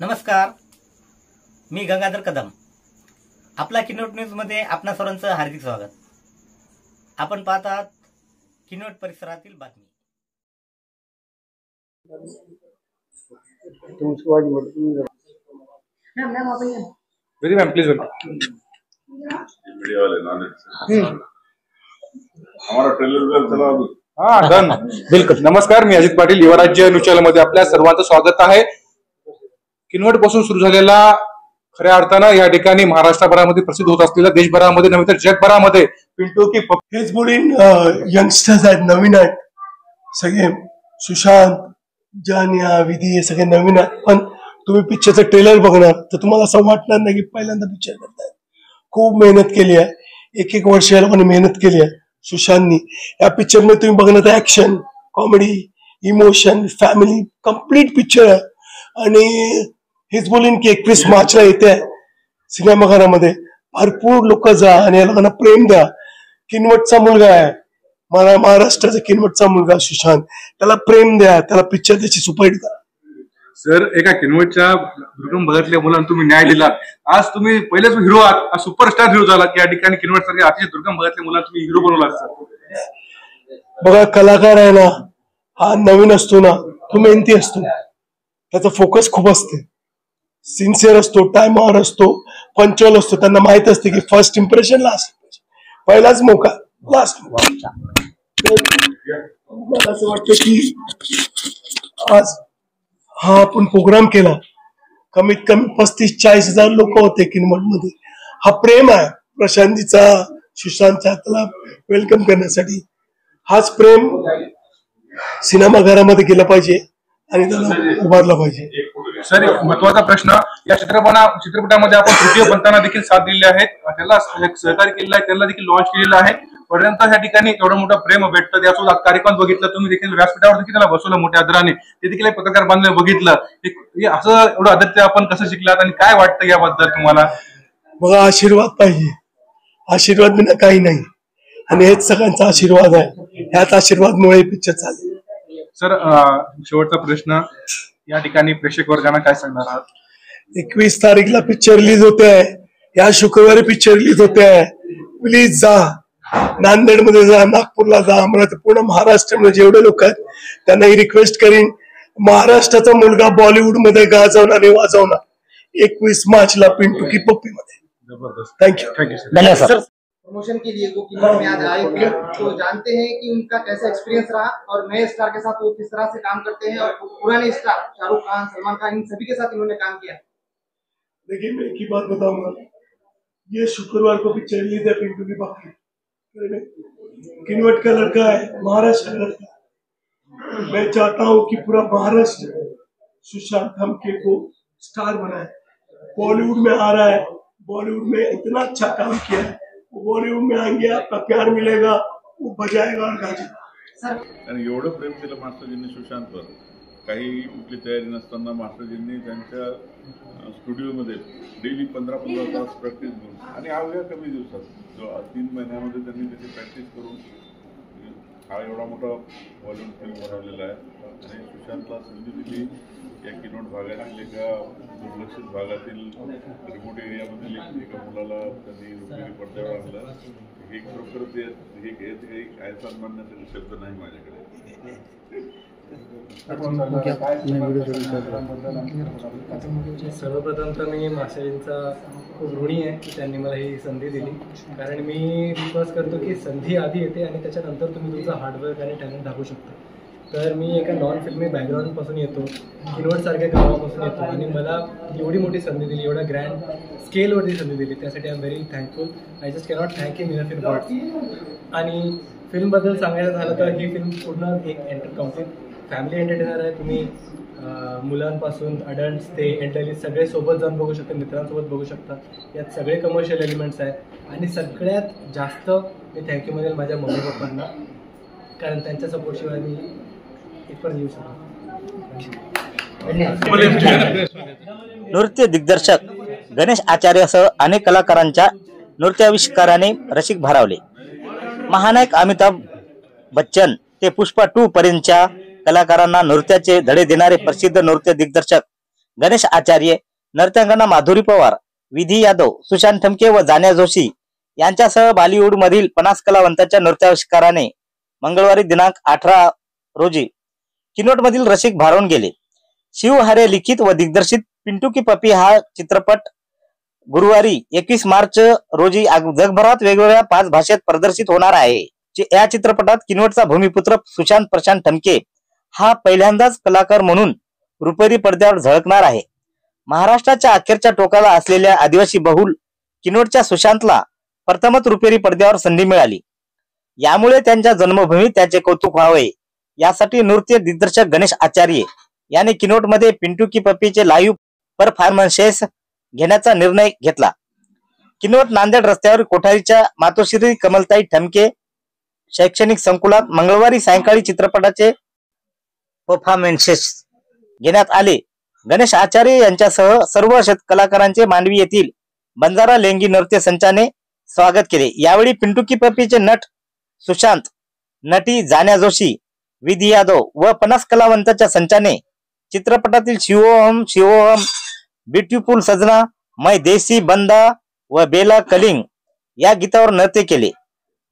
नमस्कार, मी गंगाधर कदम. आपला किनवट न्यूज मध्ये आपणा सर्वांचं हार्दिक स्वागत. आपण पाहत आहात किनवट परिसरातील बातमी. Very ma'am please welcome. Media वाले हमारा ट्रेलर चला अभी. हाँ डन. बिल्कुल. नमस्कार, मी अजित पाटील. युवराज्य न्यूज चॅनल मध्ये आपल्या सर्वांचं स्वागत आहे. किनवट पासून सुरू झालेला खऱ्या अर्थानं या ठिकाणी महाराष्ट्रभरामध्ये प्रसिद्ध होत असलेला, देशभरामध्ये नव्हे तर जगभरामध्ये पिंटू की हेच बोलीन. यंगस्टर्स आहेत, नवीन आहेत सगळे. सुशांत, जानिया, विधी हे सगळे नवीन आहेत. पण तुम्ही पिक्चरचं ट्रेलर बघणार तर तुम्हाला असं वाटणार नाही की पहिल्यांदा पिक्चर करतायत. खूप मेहनत केली आहे. एक वर्ष या लोकांनी मेहनत केली आहे सुशांतनी. या पिक्चर मध्ये तुम्ही बघणार action, comedy, emotion, family complete picture आहे. आणि हेच बोलीन की 21 मार्चला येते आहे सिनेमाघरामध्ये. भरपूर लोक जा आणि या लोकांना प्रेम द्या. किनवटचा मुलगा आहे, महाराष्ट्राचा किनवटचा मुलगा सुशांत. त्याला प्रेम द्या, त्याला पिक्चर त्याची सुपरहिट करा. सर, एका किनवटच्या दुर्गम भागातल्या मुलांना तुम्ही न्याय दिला. आज तुम्ही पहिलेच हिरो आहात, सुपरस्टार हिरो झाला. या ठिकाणी किनवट सारख्या अतिशय दुर्गम भागातल्या मुलांना तुम्ही हिरो बनवला. सर बघा, कलाकार आहे ना, हा नवीन असतो ना, तो मेहनती असतो. त्याचा फोकस खूप असते, सिन्सिअर असतो, टाइमवर असतो, पंचुअल असतो. त्यांना माहित असते की फर्स्ट इम्प्रेशन लास्ट, पहिलाच मौका लास्ट. मला असं वाटतं की आज हा आपण प्रोग्राम केला, कमीत कमी 35-40 हजार लोक होते किनवट मध्ये. हा प्रेम आहे प्रशांतजीचा, सुशांतचा, त्याला वेलकम करण्यासाठी. हाच प्रेम सिनेमाघरामध्ये गेला पाहिजे आणि त्याला उभारला पाहिजे. सर, एक महत्वाचा प्रश्न. या चित्रपटामध्ये आपण तृतीय पंथांना देखील साथ दिलेली आहेत, त्याला सहकार्य केलेलं आहे, त्याला देखील लॉन्च केलेलं आहे. पर्यंत या ठिकाणी एवढं मोठं प्रेम भेटतं. त्यासोबत कार्यक्रम बघितलं तुम्ही देखील, व्यासपीठावर देखील त्याला बसवलं मोठ्या आदराने. ते देखील पत्रकार बांधव बघितलं. असं एवढं आदर आपण कसं शिकलात आणि काय वाटतं याबद्दल तुम्हाला? बघा, आशीर्वाद पाहिजे. आशीर्वाद बिना काही नाही, आणि हेच सगळ्यांचा आशीर्वाद आहे. ह्याच आशीर्वादमुळे पिक्चर चालेल. सर, शेवटचा प्रश्न. या ठिकाणी प्रेक्षक वर्गांना काय सांगणार आहात? 21 तारीखला पिक्चर रिलीज होते आहे. या शुक्रवारी पिक्चर रिलीज होते आहे. प्लीज जा, नांदेडमध्ये जा, नागपूरला जा, अमरावती, पूर्ण महाराष्ट्रामध्ये जेवढे लोक आहेत त्यांना ही रिक्वेस्ट करीन, महाराष्ट्राचा मुलगा बॉलिवूड मध्ये गाजवणार आणि वाजवणार 21 मार्चला पिंटू की पप्पी मध्ये. थँक्यू. Thank you sir. प्रमोशन के लिए वो किनवट में आज आए थे, तो जानते हैं कि उनका कैसा एक्सपीरियंस रहा और नए स्टार के साथ वो किस तरह से काम करते हैं, और पुराने स्टार शाहरुख खान, सलमान खान, इन सभी के साथ इन्होंने काम किया. देखिए, मैं एक ही बात बताऊंगा, ये शुक्रवार को पिक्चर रिलीज है पिंटू की पप्पी. किनवट का लड़का है, महाराष्ट्र का लड़का. मैं चाहता हूँ कि पूरा महाराष्ट्र सुशांत हमके को स्टार बनाए. बॉलीवुड में आ रहा है, बॉलीवुड में इतना अच्छा काम किया है, बॉलीवुड में आएंगे, आपका प्यार मिलेगा, वो बजाएगा और गाजेगा. आणि एवढं प्रेम केलं मास्टरजींनी सुशांतवर. काही कुठली तयारी नसताना मास्टरजींनी त्यांच्या स्टुडिओमध्ये डेली 15-15 तास प्रॅक्टिस करून, आणि अवघ्या कमी दिवसात 3 महिन्यामध्ये त्यांनी त्याची प्रॅक्टिस करून हा एवढा मोठा व्हॉल्यूम फिल्म बनवलेला आहे. आणि सुशांतला संधी दिली या किनवट भागातील एका दुर्लक्षित भागातील रिमोट एरियामधील एका मुलाला त्यांनी रुक्मिणी पडद्यावर आणलं. हे खरोखर ते काय सन्मानण्यासाठी शब्द नाही माझ्याकडे. सर्वप्रथम तर मी मास्टरजींचा खूप ऋणी आहे की त्यांनी मला ही संधी दिली. कारण मी विश्वास करतो की संधी आधी येते आणि त्याच्यानंतर तुम्ही तुमचं हार्डवर्क आणि टॅलेंट दाखवू शकता. तर मी एका नॉन फिल्मी बॅकग्राऊंडपासून येतो, किनवटसारख्या गावापासून येतो, आणि मला एवढी मोठी संधी दिली, एवढा ग्रँड स्केलवरती संधी दिली, त्यासाठी I am very thankful. I just cannot thank him enough in words. आणि फिल्मबद्दल सांगायचं झालं तर ही फिल्म पूर्ण एक कम्प्लीट फॅमिली एंटरटेनर आहे. तुम्ही मुलांपासून अडल्ट्स ते एल्डरली सगळे सोबत जाऊन बघू शकता, मित्रांसोबत बघू शकता. यात सगळे कमर्शियल एलिमेंट्स आहेत. आणि सगळ्यात जास्त मी थँक्यू म्हणेल माझ्या मम्मी पप्पांना, कारण त्यांच्या सपोर्टशिवाय मी इथपर्यंत येऊ शकतो. नृत्य दिग्दर्शक गणेश आचार्यासह अनेक कलाकारांच्या नृत्याविष्काराने रसिक भारावले. महानायक अमिताभ बच्चन ते पुष्पा 2 पर्यंतच्या कलाकारांना नृत्याचे धडे देणारे प्रसिद्ध नृत्य दिग्दर्शक गणेश आचार्य, नर्तकांना माधुरी पवार, विधी यादव, सुशांत ठमके व जान्या जोशी यांच्यासह बॉलिवूड मधील 50 कलावंतांच्या नृत्याविष्काराने मंगळवारी दिनांक 18 रोजी किनोट मधील रसिक भारावून गेले. शिव हरे लिखित व दिग्दर्शित पिंटू की पप्पी हा चित्रपट गुरुवारी 21 मार्च रोजी जगभरात वेगवेगळ्या 5 भाषेत प्रदर्शित होणार आहे. या चित्रपटात किनवटचा भूमिपुत्र सुशांत प्रशांत ठमके हा पहिल्यांदाच कलाकार म्हणून रुपेरी पडद्यावर झळकणार आहे. महाराष्ट्राच्या अखेरच्या टोकाला असलेल्या आदिवासी बहुल किनवटच्या सुशांतला प्रथमच रुपेरी पडद्यावर संधी मिळाली. यामुळे त्यांच्या जन्मभूमीत त्याचे कौतुक व्हावे यासाठी नृत्य दिग्दर्शक गणेश आचार्य याने किनवटमध्ये पिंटू की पप्पीचे लाईव्ह परफॉर्मन्सेस घेण्याचा निर्णय घेतला. किनवट नांदेड रस्त्यावर कोठारीच्या मातोश्री कमलताई ठमके शैक्षणिक संकुलात मंगळवारी सायंकाळी चित्रपटाचे परफॉर्मन्सेस घेण्यात आले. गणेश आचार्य यांच्यासह सर्व कलाकारांचे मांडवी येथील बंजारा लेंगी नृत्य संचाने स्वागत केले. यावेळी पिंटू की पप्पीचे नट सुशांत, नटी जान्या जोशी, विधी यादव व 50 कलावंतांच्या संचाने चित्रपटातील शिवोहम शिवोहम, ब्युटिफुल सजना, मै देसी बंदा व बेला कलिंग या गीतावर नृत्य केले.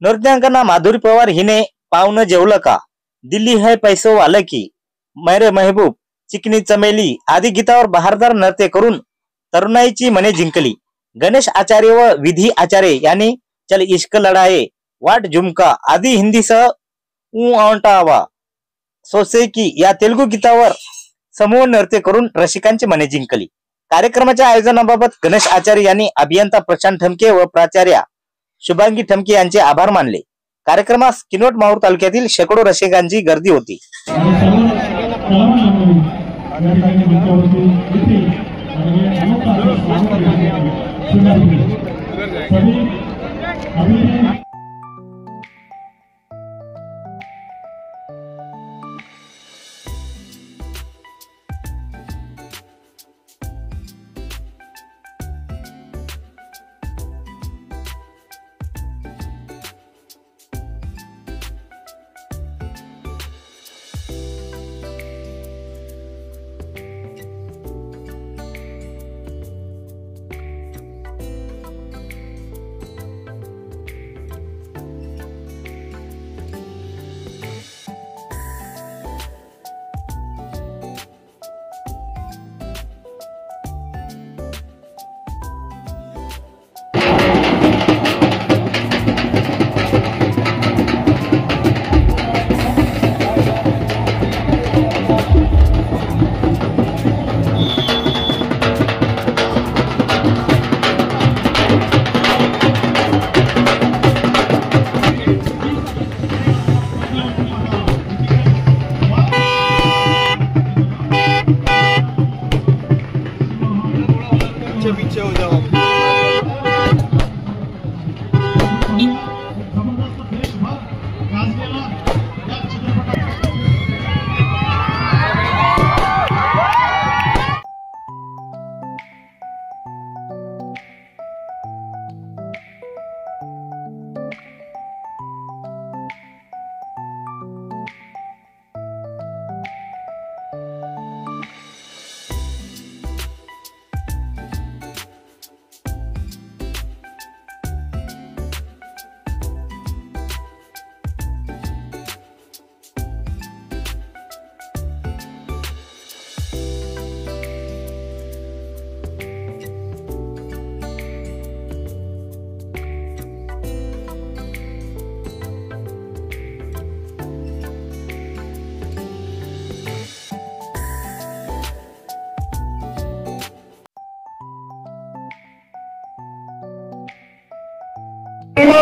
नृत्यांकांना माधुरी पवार हिने पावनं जेवलं का, दिल्ली है पैसो वालं की, मेरे महबूब, चिकनी चमेली आदी गीतावर बहारदार नृत्य करून तरुणाईची मने जिंकली. गणेश आचार्य व विधी आचार्य यांनी चल इश्क लढाये, वाट झुमका आदी हिंदीसह ऊ आंटावा, सोसे की या तेलुगू गीतावर समूह नृत्य करून रसिकांची मने जिंकली. कार्यक्रमाच्या आयोजनाबाबत गणेश आचार्य यांनी अभियंता प्रशांत ठमके व प्राचार्या शुभांगी ठमके यांचे आभार मानले. कार्यक्रमास किनवट माहूर तालुक्यातील शेकडो रसिकांची गर्दी होती.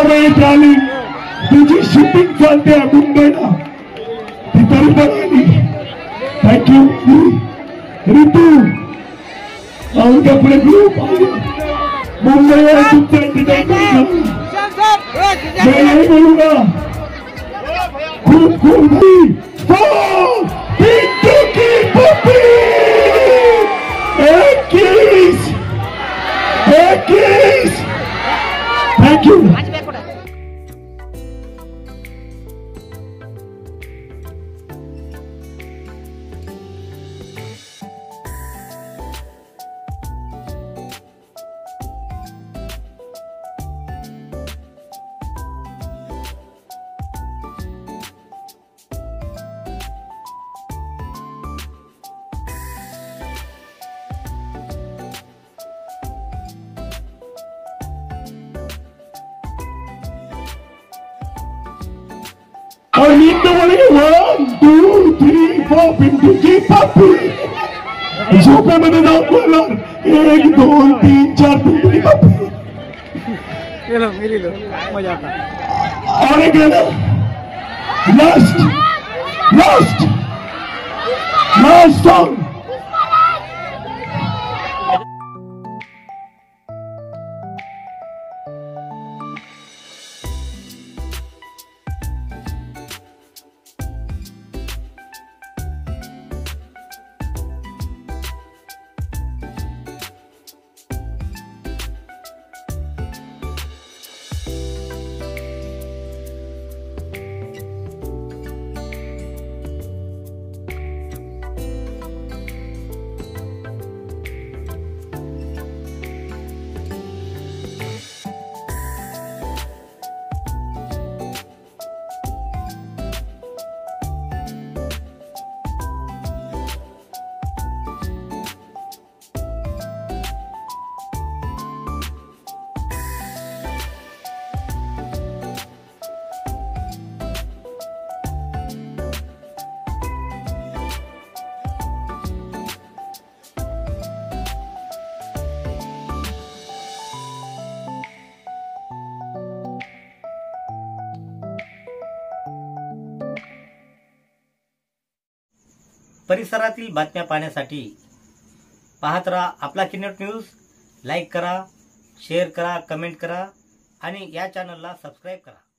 वेळेत आली तुझी शूटिंग चालते मुंबईला ती बरोबर आली. थँक्यू ऋतू. उद्या पुढे ग्रुप मुंबईला तुमचं एंटरटेनमेंट नाही बोलूंगा. खूप खूप पिंटू की पप्पी 21 थँक्यू. और नींद तो बोलेंगे 1 2 3 4 पिंटूची पापी. झोपेमध्ये जाऊन बोलणार 1 2 3 4 पिंटूची पापी. मजा आता. और एक लास्ट सॉन्ग. परिसरातील बातम्या पाहण्यासाठी पाहत राहा आपला किनवट न्यूज. लाईक करा, शेअर करा, कमेंट करा आणि या चॅनलला सबस्क्राईब करा.